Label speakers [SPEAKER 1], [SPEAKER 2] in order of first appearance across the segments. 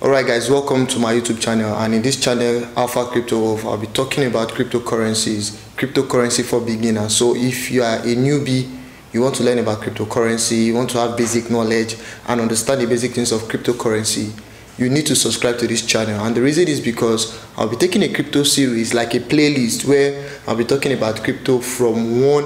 [SPEAKER 1] Alright guys, welcome to my YouTube channel, and in this channel, Alpha Crypto Wolf, I'll be talking about cryptocurrencies, cryptocurrency for beginners. So if you are a newbie, you want to learn about cryptocurrency, you want to have basic knowledge and understand the basic things of cryptocurrency, you need to subscribe to this channel. And the reason is because I'll be taking a crypto series, like a playlist, where I'll be talking about crypto from one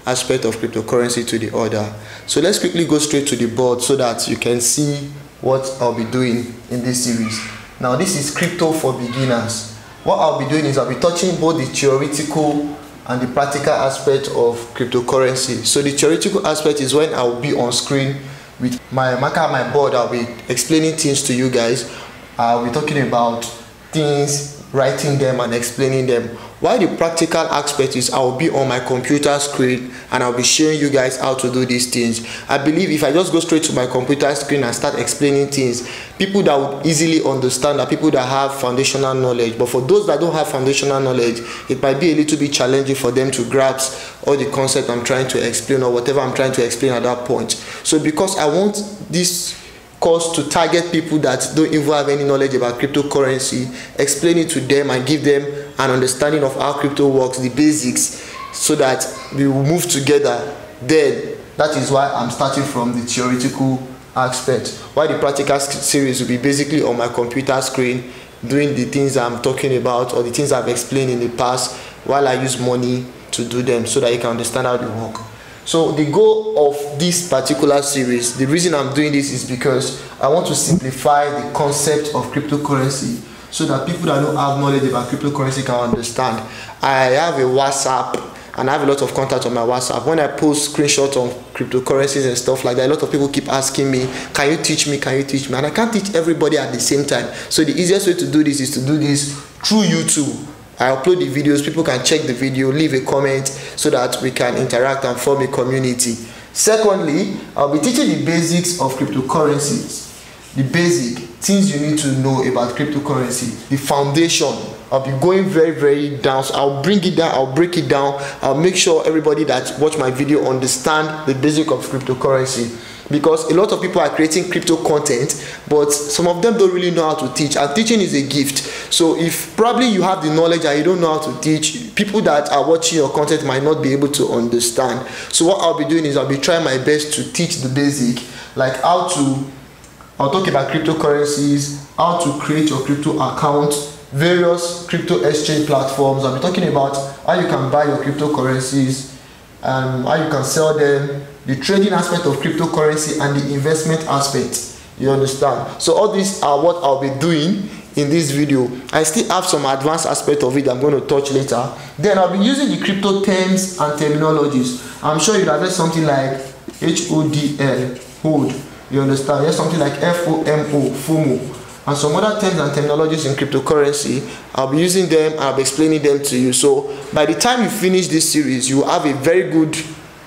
[SPEAKER 1] aspect of cryptocurrency to the other. So let's quickly go straight to the board so that you can see what I'll be doing in this series. Now this is crypto for beginners. What I'll be doing is I'll be touching both the theoretical and the practical aspect of cryptocurrency. So the theoretical aspect is when I'll be on screen with my marker and my board. I'll be explaining things to you guys. I'll be talking about things, writing them and explaining them. While the practical aspect is I'll be on my computer screen and I'll be showing you guys how to do these things. I believe if I just go straight to my computer screen and start explaining things, people that would easily understand are people that have foundational knowledge. But for those that don't have foundational knowledge, it might be a little bit challenging for them to grasp all the concept I'm trying to explain or whatever I'm trying to explain at that point. So because I want this course to target people that don't even have any knowledge about cryptocurrency, explain it to them and give them an understanding of how crypto works, the basics, so that we will move together. Then that is why I'm starting from the theoretical aspect, while the practical series will be basically on my computer screen doing the things I'm talking about or the things I've explained in the past, while I use money to do them so that you can understand how they work. So the goal of this particular series, the reason I'm doing this is because I want to simplify the concept of cryptocurrency so that people that don't have knowledge about cryptocurrency can understand. I have a WhatsApp and I have a lot of contact on my WhatsApp. When I post screenshots on cryptocurrencies and stuff like that, a lot of people keep asking me, can you teach me, can you teach me? And I can't teach everybody at the same time. So the easiest way to do this is to do this through YouTube. I upload the videos, people can check the video, leave a comment so that we can interact and form a community. Secondly, I'll be teaching the basics of cryptocurrencies, the basic things you need to know about cryptocurrency, the foundation. I'll be going very down, so I'll bring it down, I'll break it down, I'll make sure everybody that watch my video understand the basic of cryptocurrency. Because a lot of people are creating crypto content, but some of them don't really know how to teach, and teaching is a gift. So if probably you have the knowledge and you don't know how to teach, people that are watching your content might not be able to understand. So what I'll be doing is I'll be trying my best to teach the basic, like I'll talk about cryptocurrencies, how to create your crypto account, various crypto exchange platforms. I'll be talking about how you can buy your cryptocurrencies and how you can sell them, the trading aspect of cryptocurrency and the investment aspect. You understand? So all these are what I'll be doing in this video. I still have some advanced aspect of it I'm going to touch later. Then I'll be using the crypto terms and terminologies. I'm sure you'd have heard something like HODL, hold. You understand? There's something like FOMO, FOMO, and some other terms and terminologies in cryptocurrency. I'll be using them and I'll be explaining them to you. So by the time you finish this series, you will have a very good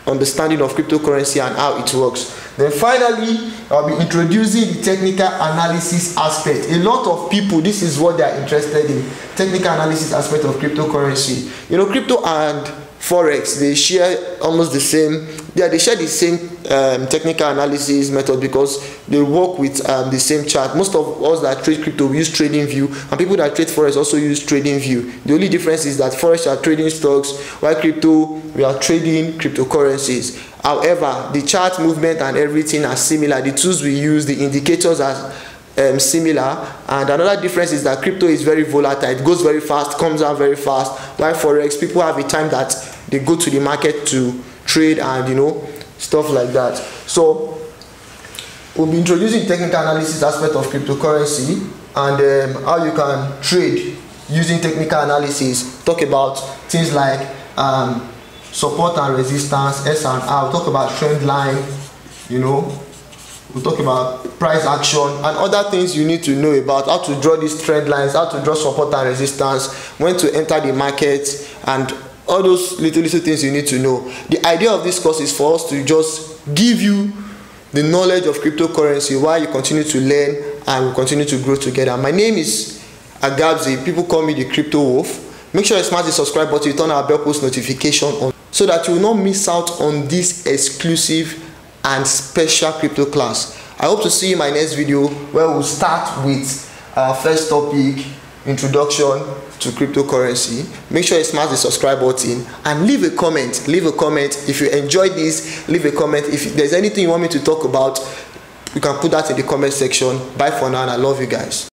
[SPEAKER 1] understanding of cryptocurrency and how it works. Then finally, I'll be introducing the technical analysis aspect. A lot of people, this is what they are interested in, technical analysis aspect of cryptocurrency. You know, crypto and forex, they share almost the same, they share the same technical analysis method because they work with the same chart. Most of us that trade crypto, we use TradingView, and people that trade forex also use TradingView. The only difference is that forex are trading stocks, while crypto, we are trading cryptocurrencies. However, the chart movement and everything are similar. The tools we use, the indicators are similar, and another difference is that crypto is very volatile. It goes very fast, comes out very fast, while forex, people have a time that they go to the market to trade and, you know, stuff like that. So we'll be introducing technical analysis aspect of cryptocurrency and how you can trade using technical analysis. Talk about things like support and resistance, S and R. We'll talk about trend line, you know. We'll talk about price action and other things you need to know about, how to draw these trend lines, how to draw support and resistance, when to enter the market, and all those little things you need to know. The idea of this course is for us to just give you the knowledge of cryptocurrency while you continue to learn and we continue to grow together. My name is Agabzi. People call me the Crypto Wolf. Make sure you smash the subscribe button, turn our bell post notification on so that you will not miss out on this exclusive and special crypto class. I hope to see you in my next video where we'll start with our first topic, introduction to cryptocurrency. Make sure you smash the subscribe button and leave a comment. If you enjoyed this, leave a comment. If there's anything you want me to talk about, you can put that in the comment section. Bye for now, and I love you guys.